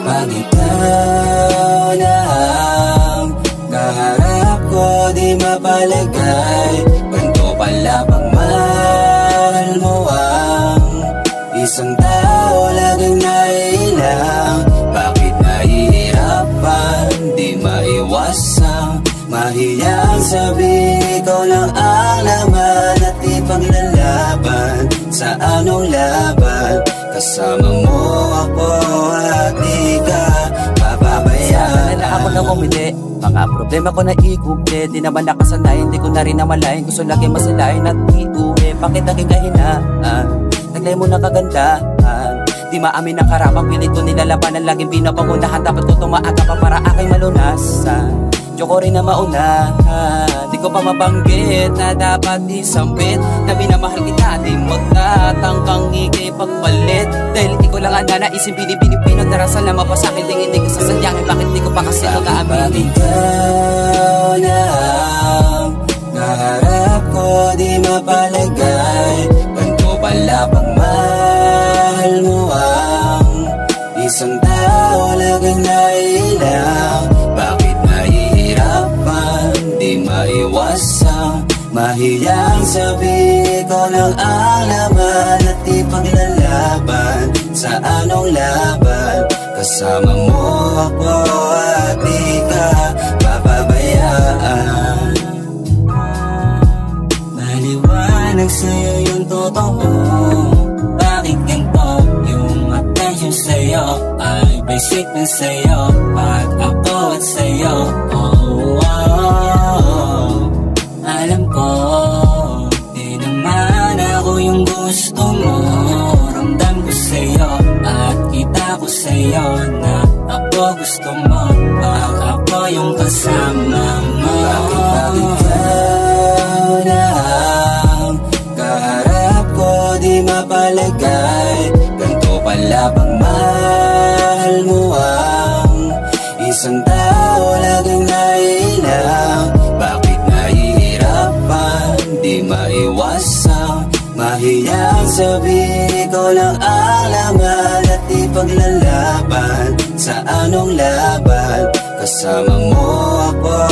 Pag ikaw na ang kaharap ko, di mapalagay. Ganito pala pag mahal mo ang isang tao, laging nailang. Bakit nahihirapan, di maiwasang mahiyang sabihin ikaw lang ang laman at di paglalaban. Sa anong laban, kasama mo ako at di ka papabayaan. Na ako nang umili, mga problema ko na ikuble. Di naman nakasanayin, di ko na rin namalayan. Gusto lagi masilayin at iuwi. Bakit naging kahinaan? Taglay mo na kagandahan. Di maamin ang karapang pilit ko nilalabanan. Laging pinapangunahan, dapat ko tumaaga pa para aking malunasan. Diyoko rin na maunahan. Di ko pa mabanggit na dapat isambit na minamahal kita, di magtatangkang ikipagpalit. Dahil ikaw lang ang nanaisin, binibinipinot na rasal na mapasakin. Hindi ko sasadyangin, bakit di ko pa kasi ito naaminin? Ikaw na ang kaharap ko, di mapalagay. Ganito pala pag mahal mo ang isang tao, laging nailang. Bakit nahihirapan, di maiwasang mahiyang sabihin ko lang ang laman at di paglalaban. Sa anong laban, kasama mo ako at di ka papabayaan. Maliwanag sa'yo yung totoo. Bakit ganito yung attention sa'yo ay basic na sa'yo? Pag ako at sa'yo, alam ko, di naman ako yung gusto mo. Ramdam ko sa'yo at kita ko sa'yo na ako gusto mo. Pag ako yung kasama mo. Bakit ikaw na ang kaharap ko, di mapalagay. Ganito pala pag mahal mo ang isang tao, laging nailang. Bakit nahihirapan, di maiwasang mahiyang sabihin ko lang ang laman at di paglalaban. Sa anong laban, kasama mo ako